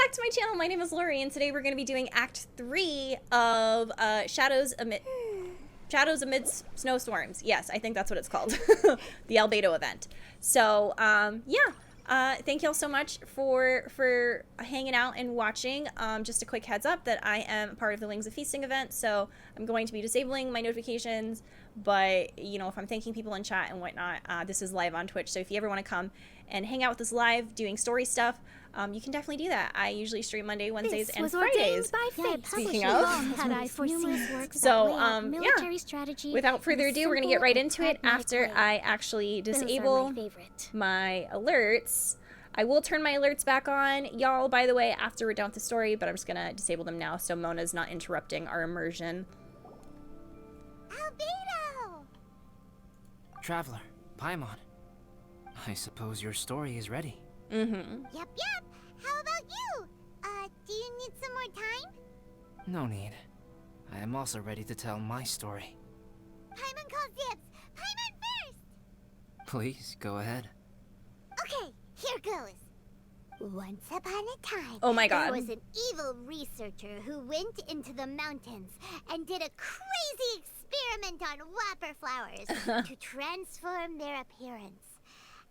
back to my channel. My name is Lorie, and today we're going to be doing Act 3 of Shadows Amidst Snowstorms. Yes, I think that's what it's called. The Albedo event. So, thank y'all so much for hanging out and watching. Just a quick heads up that I am part of the Wings of Feasting event, so I'm going to be disabling my notifications, but, you know, if I'm thanking people in chat and whatnot, this is live on Twitch, so if you ever want to come and hang out with us live doing story stuff, you can definitely do that. I usually stream Monday, Wednesdays, and Fridays. Speaking of, without further ado, we're gonna get right into it after I actually disable my alerts. I will turn my alerts back on, y'all, by the way, after we're done with the story, but I'm just gonna disable them now so Mona's not interrupting our immersion. Albedo! Traveler, Paimon. I suppose your story is ready. Mm-hmm. Yep. How about you? Do you need some more time? No need. I am also ready to tell my story. Paimon calls dibs! Paimon first! Please, go ahead. Okay, here goes. Once upon a time, Oh my God. there was an evil researcher who went into the mountains and did a crazy experiment on whopper flowers to transform their appearance.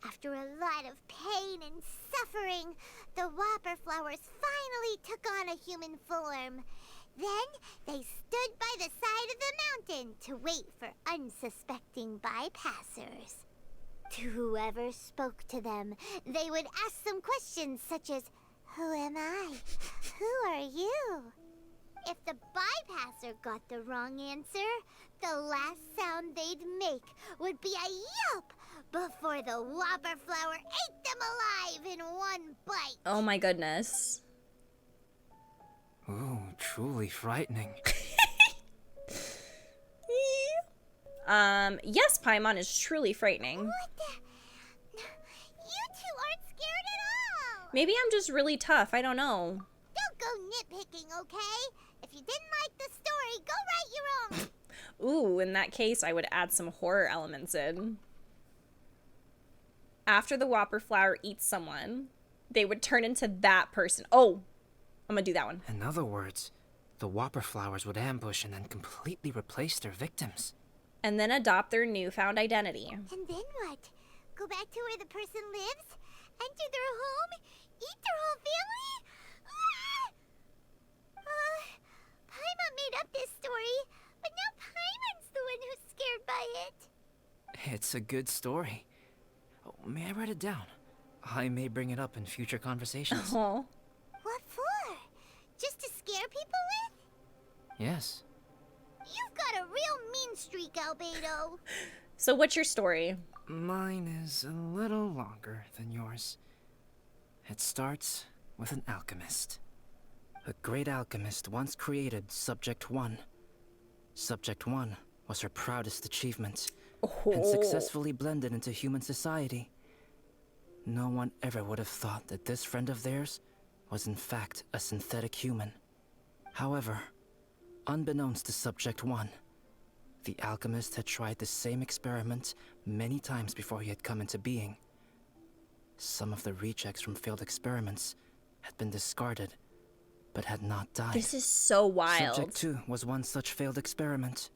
After a lot of pain and suffering, the whopper flowers finally took on a human form. Then they stood by the side of the mountain to wait for unsuspecting bypassers. To whoever spoke to them, they would ask some questions such as, "Who am I? Who are you?" If the bypasser got the wrong answer, the last sound they'd make would be a yelp before the whopper flower ate them alive in one bite. Oh my goodness. Ooh, truly frightening. Yes, Paimon is truly frightening. What the? You two aren't scared at all. Maybe I'm just really tough, I don't know. Don't go nitpicking, okay? If you didn't like the story, go write your own. Ooh, in that case, I would add some horror elements in. After the whopper flower eats someone, they would turn into that person. Oh, I'm gonna do that one. In other words, the whopper flowers would ambush and then completely replace their victims. And then adopt their newfound identity. And then what? Go back to where the person lives? Enter their home? Eat their whole family? Paimon made up this story, but now Paimon's the one who's scared by it. It's a good story. Oh, may I write it down? I may bring it up in future conversations. Oh. What for? Just to scare people with? Yes. You've got a real mean streak, Albedo. So what's your story? Mine is a little longer than yours. It starts with an alchemist. A great alchemist once created Subject 1. Subject 1 was her proudest achievement, and successfully blended into human society. No one ever would have thought that this friend of theirs was in fact a synthetic human. However, unbeknownst to Subject 1, the alchemist had tried the same experiment many times before he had come into being. Some of the rejects from failed experiments had been discarded, but had not died. This is so wild. Subject 2 was one such failed experiment.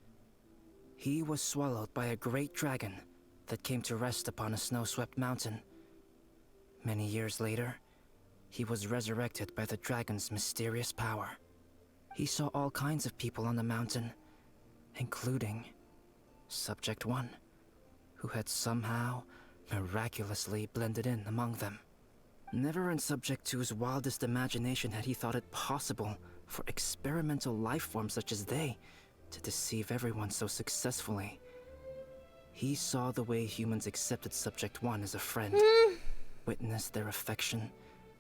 He was swallowed by a great dragon that came to rest upon a snow-swept mountain. Many years later, he was resurrected by the dragon's mysterious power. He saw all kinds of people on the mountain, including Subject 1, who had somehow miraculously blended in among them. Never in Subject 2's wildest imagination had he thought it possible for experimental life forms such as they to deceive everyone so successfully. He saw the way humans accepted Subject 1 as a friend, witnessed their affection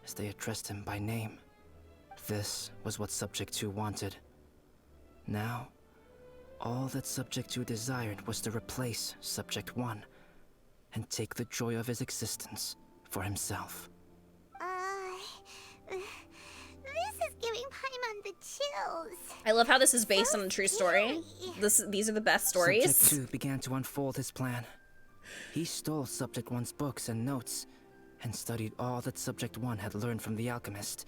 as they addressed him by name. This was what Subject 2 wanted. Now, all that Subject 2 desired was to replace Subject 1 and take the joy of his existence for himself. This is giving Paimon the chills. I love how this is based on a true story. These are the best stories. Subject 2 began to unfold his plan. He stole Subject 1's books and notes, and studied all that Subject 1 had learned from the alchemist.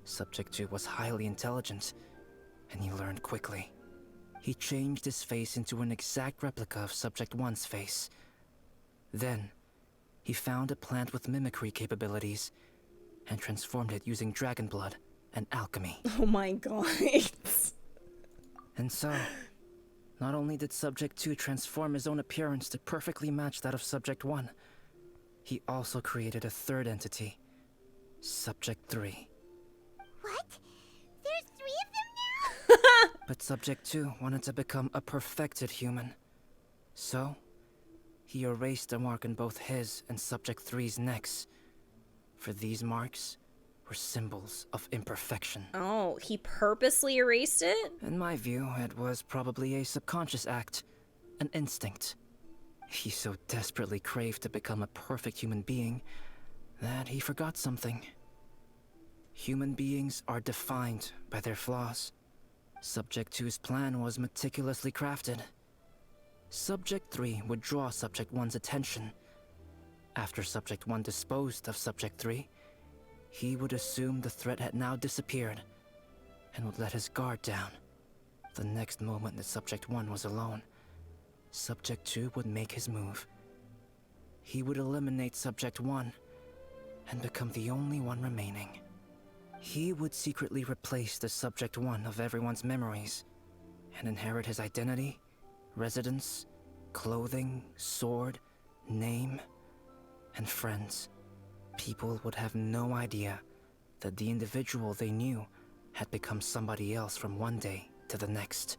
Subject 2 was highly intelligent, and he learned quickly. He changed his face into an exact replica of Subject 1's face. Then, he found a plant with mimicry capabilities and transformed it using dragon blood and alchemy. Oh my god. And so, not only did Subject 2 transform his own appearance to perfectly match that of Subject 1, he also created a third entity, Subject 3. What? There's 3 of them now? But Subject 2 wanted to become a perfected human. So, he erased a mark in both his and Subject 3's necks. For these marks were symbols of imperfection. Oh, he purposely erased it? In my view, it was probably a subconscious act, an instinct. He so desperately craved to become a perfect human being that he forgot something. Human beings are defined by their flaws. Subject 2's plan was meticulously crafted. Subject 3 would draw Subject 1's attention. After Subject 1 disposed of Subject 3, he would assume the threat had now disappeared and would let his guard down. The next moment that Subject 1 was alone, Subject 2 would make his move. He would eliminate Subject 1 and become the only one remaining. He would secretly replace the Subject 1 of everyone's memories and inherit his identity, residence, clothing, sword, name, and friends. People would have no idea that the individual they knew had become somebody else from one day to the next.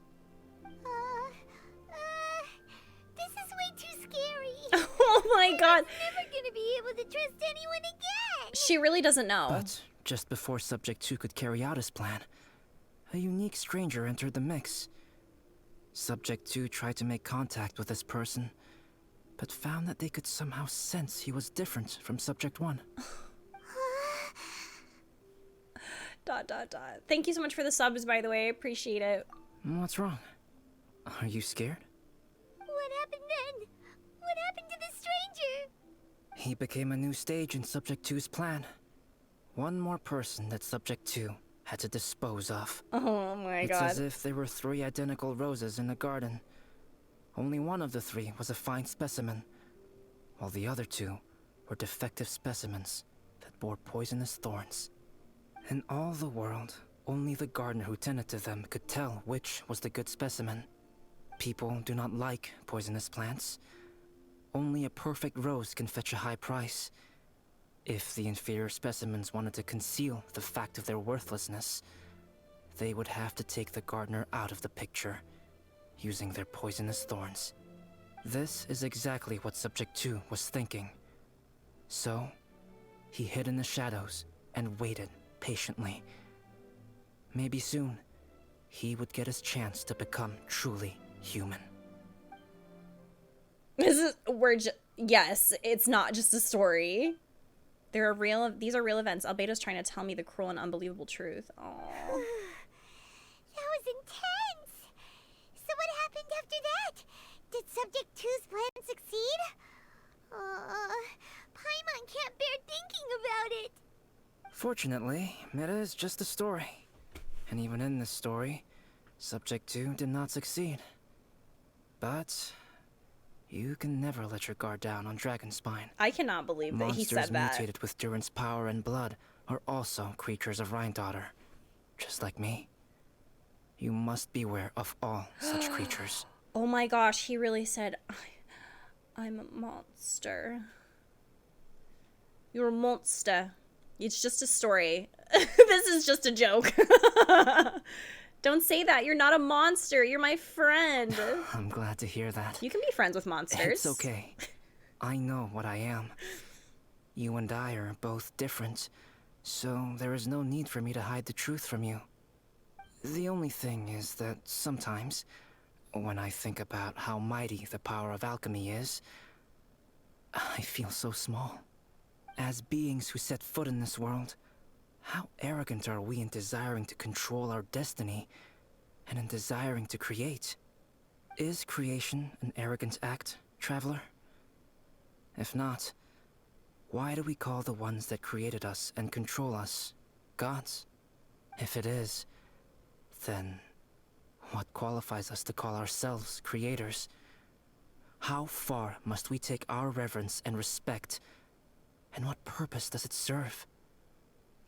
This is way too scary. Oh my god. I'm never gonna be able to trust anyone again. She really doesn't know. But just before Subject 2 could carry out his plan, a unique stranger entered the mix. Subject 2 tried to make contact with this person, but found that they could somehow sense he was different from Subject 1. ... Thank you so much for the subs, by the way. I appreciate it. What's wrong? Are you scared? What happened then? What happened to the stranger? He became a new stage in Subject 2's plan. One more person that Subject 2 had to dispose of. Oh my It's god. as if there were 3 identical roses in a garden. Only one of the 3 was a fine specimen, while the other 2 were defective specimens that bore poisonous thorns. In all the world, only the gardener who tended to them could tell which was the good specimen. People do not like poisonous plants. Only a perfect rose can fetch a high price. If the inferior specimens wanted to conceal the fact of their worthlessness, they would have to take the gardener out of the picture, using their poisonous thorns. This is exactly what Subject 2 was thinking. So, he hid in the shadows and waited patiently. Maybe soon, he would get his chance to become truly human. Yes, it's not just a story. These are real events. Albedo's trying to tell me the cruel and unbelievable truth. Aww. That was intense. So what happened after that? Did Subject 2's plan succeed? Paimon can't bear thinking about it. Fortunately, it is just a story. And even in this story, Subject 2 did not succeed. But you can never let your guard down on Dragonspine. I cannot believe that he said Monsters that. mutated with Durin's power and blood are also creatures of Rhine-Daughter, just like me. You must beware of all such creatures. Oh my gosh, he really said, I'm a monster. You're a monster. It's just a story. This is just a joke. Don't say that. You're not a monster. You're my friend. I'm glad to hear that. You can be friends with monsters. It's okay. I know what I am. You and I are both different, so there is no need for me to hide the truth from you. The only thing is that sometimes, when I think about how mighty the power of alchemy is, I feel so small. As beings who set foot in this world, how arrogant are we in desiring to control our destiny and in desiring to create? Is creation an arrogant act, traveler? If not, why do we call the ones that created us and control us gods? If it is, then what qualifies us to call ourselves creators? How far must we take our reverence and respect, and what purpose does it serve?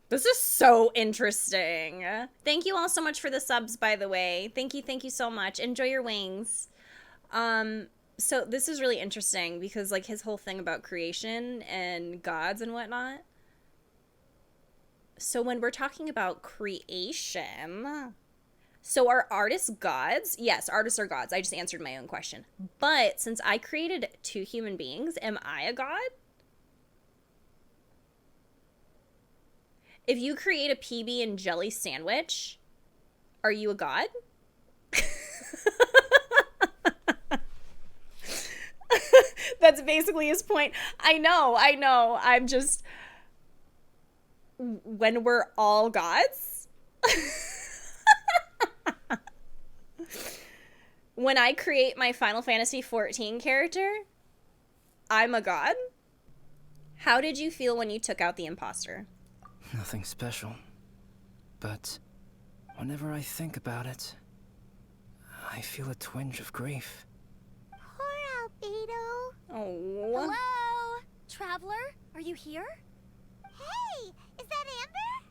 This is so interesting. Thank you all so much for the subs, by the way. Thank you so much. Enjoy your wings. So this is really interesting because, like, his whole thing about creation and gods and whatnot. So when we're talking about creation, so are artists gods? Yes, artists are gods. I just answered my own question. But since I created 2 human beings, am I a god? If you create a PB and jelly sandwich, are you a god? That's basically his point. I know. I'm just... When we're all gods? When I create my Final Fantasy XIV character, I'm a god? How did you feel when you took out the imposter? Nothing special. But whenever I think about it, I feel a twinge of grief. Poor Albedo. Oh. Hello? Traveler? Are you here? Hey, is that Amber?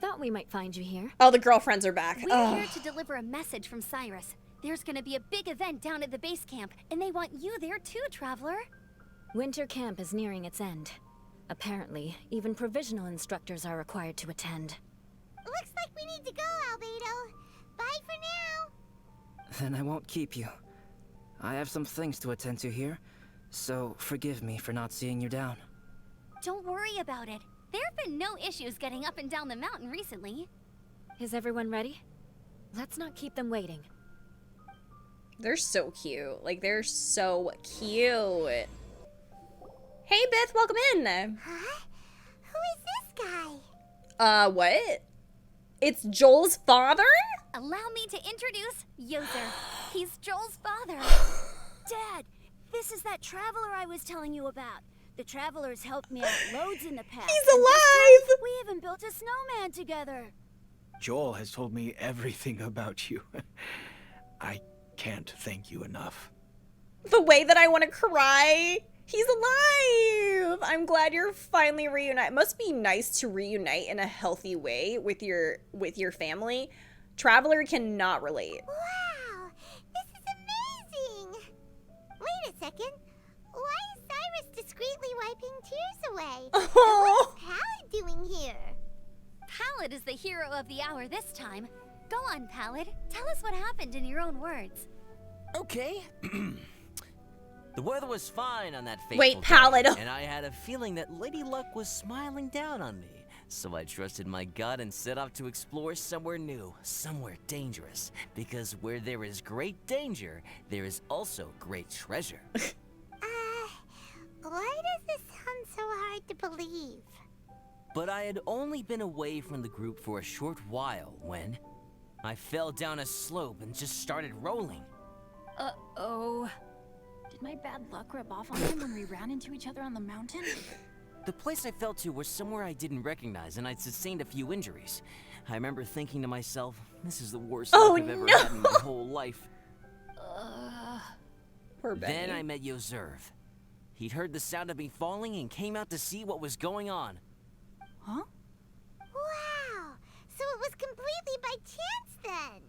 Thought we might find you here. Oh, the girlfriends are back. We're Ugh. here to deliver a message from Cyrus. There's gonna be a big event down at the base camp, and they want you there too, Traveler. Winter camp is nearing its end. Apparently, even provisional instructors are required to attend. Looks like we need to go, Albedo. Bye for now. Then I won't keep you. I have some things to attend to here, so forgive me for not seeing you down. Don't worry about it. There have been no issues getting up and down the mountain recently. Is everyone ready? Let's not keep them waiting. They're so cute. Like, they're so cute. Hey, Beth, welcome in. Huh? Who is this guy? What? It's Joel's father? Allow me to introduce Yoser. He's Joel's father. Dad, this is that traveler I was telling you about. The traveler's helped me out loads in the past. He's and this alive! time, we even built a snowman together. Joel has told me everything about you. I can't thank you enough. The way that I want to cry. He's alive! I'm glad you're finally reunited. It must be nice to reunite in a healthy way with your family. Traveler cannot relate. Wow, this is amazing. Wait a second. Why is Cyrus discreetly wiping tears away? Oh. And what's Pallid doing here? Pallid is the hero of the hour this time. Go on, Pallid. Tell us what happened in your own words. Okay. The weather was fine on that fateful Wait, day, Pallid. and I had a feeling that Lady Luck was smiling down on me. So I trusted my gut and set off to explore somewhere new, somewhere dangerous. Because where there is great danger, there is also great treasure. Why does this sound so hard to believe? But I had only been away from the group for a short while when I fell down a slope and just started rolling. Uh-oh. Did my bad luck rub off on him when we ran into each other on the mountain? The place I fell to was somewhere I didn't recognize, and I'd sustained a few injuries. I remember thinking to myself, this is the worst luck I've ever had in my whole life. Poor Benny. Then I met Yoserv. He'd heard the sound of me falling and came out to see what was going on. Huh? Wow, so it was completely by chance then.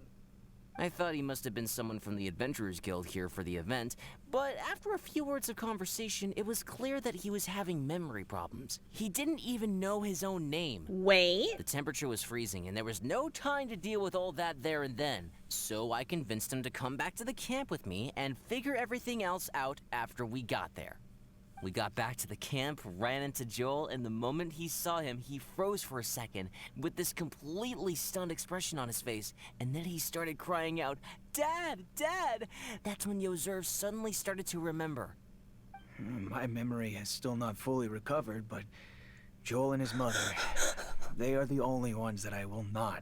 I thought he must have been someone from the Adventurers Guild here for the event, but after a few words of conversation, it was clear that he was having memory problems. He didn't even know his own name. Wait. The temperature was freezing, and there was no time to deal with all that there and then. So I convinced him to come back to the camp with me and figure everything else out after we got there. We got back to the camp, ran into Joel, and the moment he saw him, he froze for a second with this completely stunned expression on his face, and then he started crying out, "Dad! Dad!" That's when Yoserv suddenly started to remember. My memory has still not fully recovered, but Joel and his mother, they are the only ones that I will not,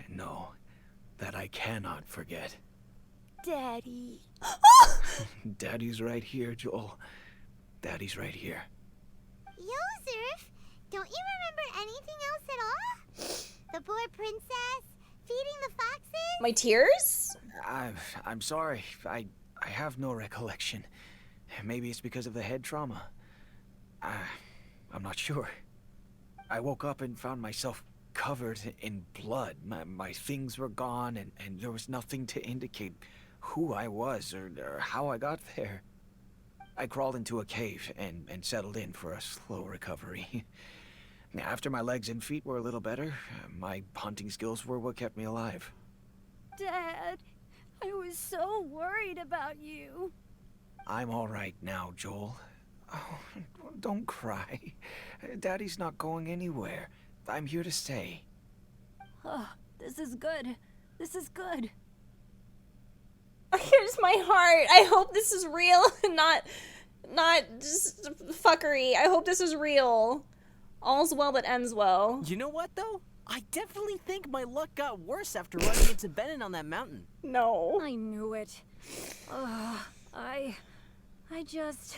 no, that I cannot forget. Daddy. Daddy's right here, Joel. Daddy's right here. Yoserf, don't you remember anything else at all? The poor princess? Feeding the foxes? My tears? I'm sorry. I have no recollection. Maybe it's because of the head trauma. I'm not sure. I woke up and found myself covered in blood. My things were gone, and there was nothing to indicate who I was or how I got there. I crawled into a cave and settled in for a slow recovery. After my legs and feet were a little better, my hunting skills were what kept me alive. Dad, I was so worried about you. I'm all right now, Joel. Oh, don't cry. Daddy's not going anywhere. I'm here to stay. Oh, this is good. This is good. Here's my heart. I hope this is real and not just fuckery. I hope this is real. All's well that ends well. You know what, though? I definitely think my luck got worse after running into Benin on that mountain. No. I knew it. I just...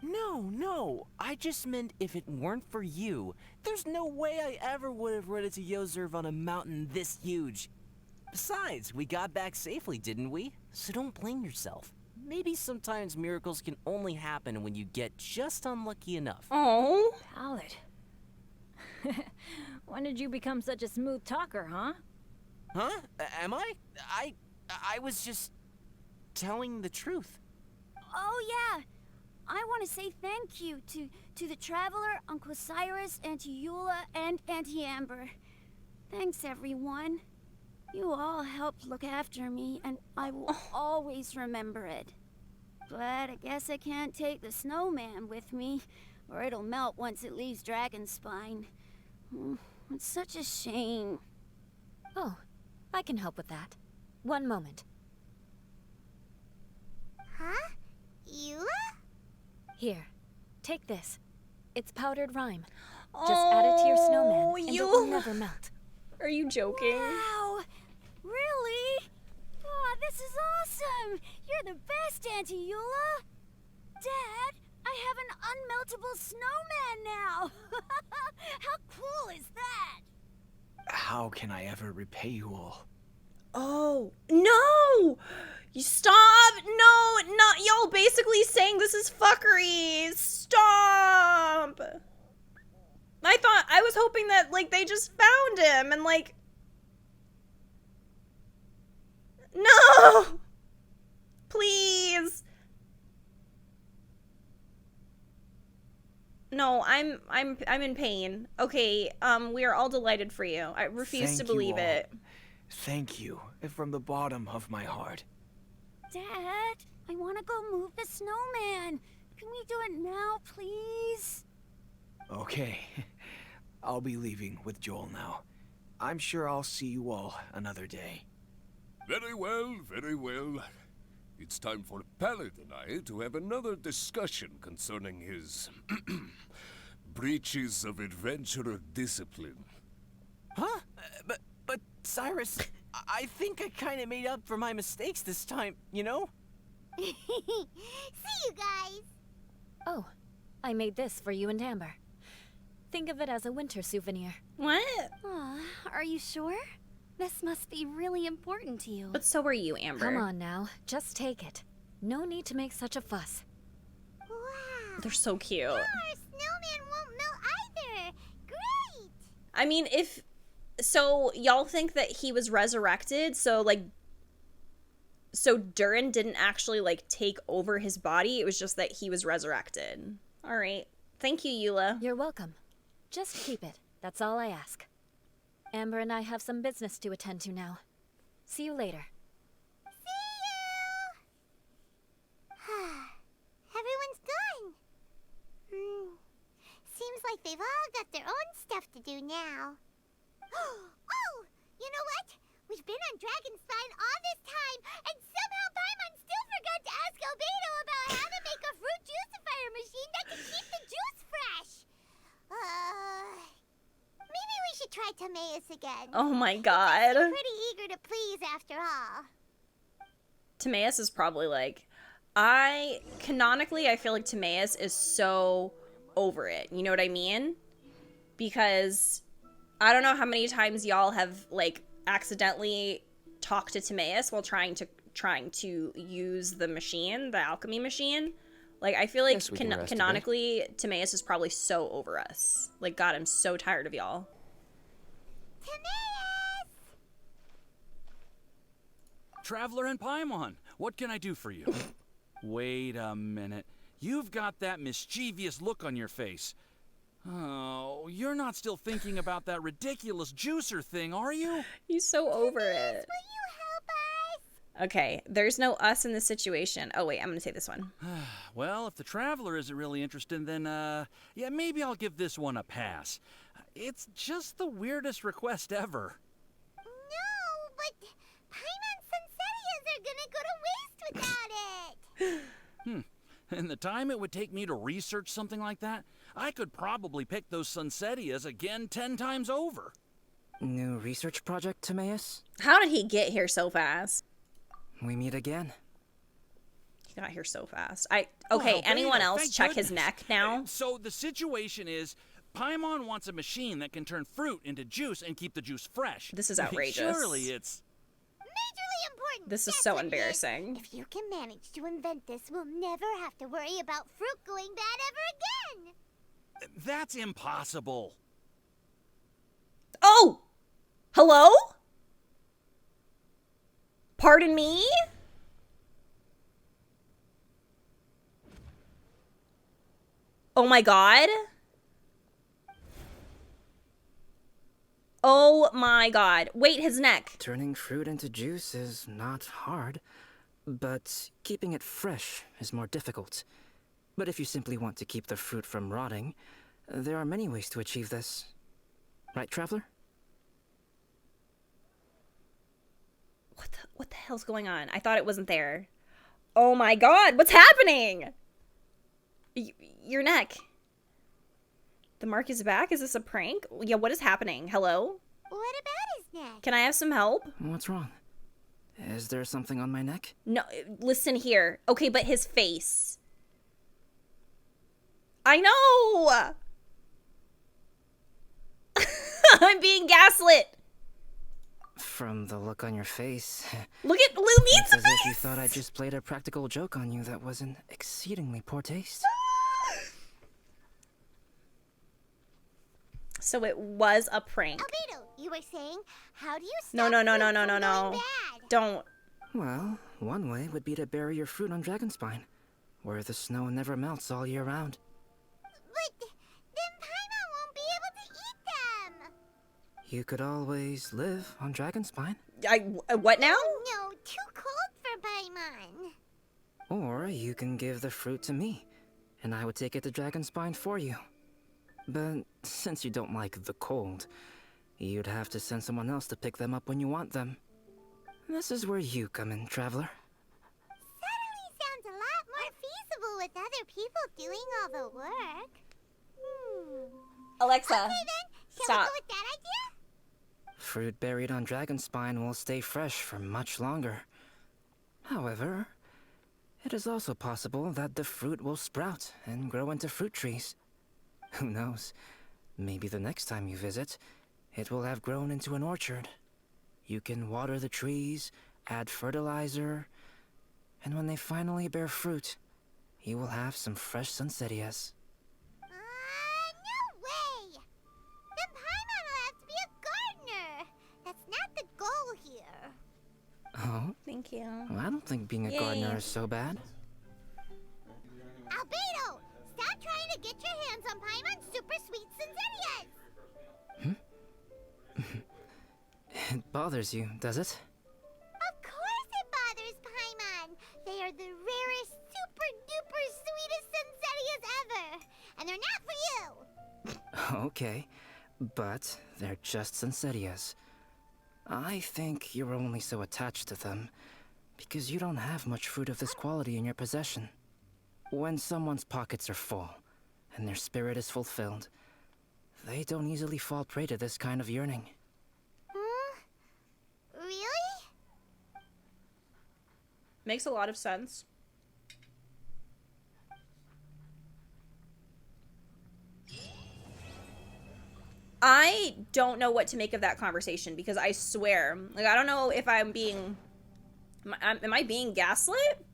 No. I just meant if it weren't for you, there's no way I ever would have run into Yozerv on a mountain this huge. Besides, we got back safely, didn't we? So don't blame yourself. Maybe sometimes miracles can only happen when you get just unlucky enough. Oh. Pallet. When did you become such a smooth talker, huh? Huh? Am I? I was just telling the truth. Oh, yeah. I want to say thank you to the Traveler, Uncle Cyrus, Auntie Eula, and Auntie Amber. Thanks, everyone. You all helped look after me, and I will always remember it. But I guess I can't take the snowman with me, or it'll melt once it leaves Dragonspine. It's such a shame. Oh, I can help with that. One moment. Huh? Eula? Here, take this. It's powdered rime. Just add it to your snowman, and it will never melt. Are you joking? Wow! Really? Oh, this is awesome! You're the best, Auntie Eula! Dad, I have an unmeltable snowman now! How cool is that? How can I ever repay you all? Oh, no! You stop! No, not y'all basically saying this is fuckery. Stop! I was hoping that, like, they just found him and, like... No! Please! No, I'm in pain. Okay, we are all delighted for you. I refuse to believe it. Thank you, from the bottom of my heart. Dad, I want to go move the snowman. Can we do it now, please? Okay, I'll be leaving with Joel now. I'm sure I'll see you all another day. Very well, very well. It's time for Pallet and I to have another discussion concerning his breaches of adventurer discipline. Huh? But Cyrus, I think I kind of made up for my mistakes this time, you know? See you guys. Oh, I made this for you and Amber. Think of it as a winter souvenir. What? Aw, are you sure? This must be really important to you. But so are you, Amber. Come on now, just take it. No need to make such a fuss. Wow. They're so cute. Now our snowman won't melt either. Great. I mean, so y'all think that he was resurrected, so Durin didn't actually, like, take over his body. It was just that he was resurrected. All right. Thank you, Eula. You're welcome. Just keep it. That's all I ask. Amber and I have some business to attend to now. See you later. See you. Everyone's gone. Seems like they've all got their own stuff to do now. Oh, you know what? We've been on Dragonspine all this time, and somehow Paimon still forgot to ask Albedo about how to make a fruit juicifier machine that can keep the juice fresh. Maybe we should try Timaeus again. Oh my god. He's pretty eager to please after all. Timaeus is probably like... Canonically, I feel like Timaeus is so over it. You know what I mean? Because I don't know how many times y'all have like accidentally talked to Timaeus while trying to use the machine, the alchemy machine. Like, I feel like Yes, we can rest a bit. canonically, Timaeus is probably so over us. Like, God, I'm so tired of y'all. Timaeus! Traveler and Paimon, what can I do for you? Wait a minute. You've got that mischievous look on your face. Oh, you're not still thinking about that ridiculous juicer thing, are you? He's so over it. Will you help us? Okay, there's no us in this situation. Oh, wait, I'm gonna say this one. Well, if the Traveler isn't really interested, then, yeah, maybe I'll give this one a pass. It's just the weirdest request ever. No, but Paimon's Sunsetias are gonna go to waste without it. And the time it would take me to research something like that, I could probably pick those Sunsetias again 10 times over. New research project, Timaeus? How did he get here so fast? We meet again. He got here so fast. Okay, Well, anyone Albedo, else thank check his goodness. neck now? So the situation is, Paimon wants a machine that can turn fruit into juice and keep the juice fresh. This is outrageous. Surely it's... Majorly important. This is That's so what it embarrassing. If you can manage to invent this, we'll never have to worry about fruit going bad ever again. That's impossible. Oh! Hello? Pardon me? Oh my god. Oh my god. Wait, his neck. Turning fruit into juice is not hard, but keeping it fresh is more difficult. But if you simply want to keep the fruit from rotting, there are many ways to achieve this. Right, Traveler? What the hell's going on? I thought it wasn't there. Oh my god, what's happening? Your neck. The mark is back? Is this a prank? Yeah, what is happening? Hello? What about his neck? Can I have some help? What's wrong? Is there something on my neck? No, listen here. Okay, but his face. I know! I'm being gaslit. From the look on your face, Look at Lou means it's as if you thought I just played a practical joke on you that was in exceedingly poor taste. So it was a prank. Albedo, you were saying, how do you stop No. fruit from going bad? Don't. Well, one way would be to bury your fruit on Dragonspine, where the snow never melts all year round. But then Paimon won't be able to eat them. You could always live on Dragonspine. What now? No, too cold for Paimon. Or you can give the fruit to me, and I would take it to Dragonspine for you. But since you don't like the cold, you'd have to send someone else to pick them up when you want them. This is where you come in, Traveler. Suddenly sounds a lot more feasible with other people doing all the work. Alexa, Okay then, shall stop. we go with that idea? Fruit buried on Dragonspine will stay fresh for much longer. However, it is also possible that the fruit will sprout and grow into fruit trees. Who knows? Maybe the next time you visit, it will have grown into an orchard. You can water the trees, add fertilizer, and when they finally bear fruit, you will have some fresh Sunsetias. No way! Then Paimon will have to be a gardener. That's not the goal here. Oh? Thank you. Well, I don't think being a gardener is so bad. Albedo, stop trying to get your hands on Paimon's super sweet Sunsetias. It bothers you, does it? Of course it bothers Paimon. They are the rarest, super duper sweetest Sunsetias ever. And they're not for you. Okay, but they're just Sunsetias. I think you're only so attached to them because you don't have much fruit of this quality in your possession. When someone's pockets are full and their spirit is fulfilled, they don't easily fall prey to this kind of yearning. Really? Makes a lot of sense. I don't know what to make of that conversation because I swear, like, I don't know if I'm being, am I being gaslit?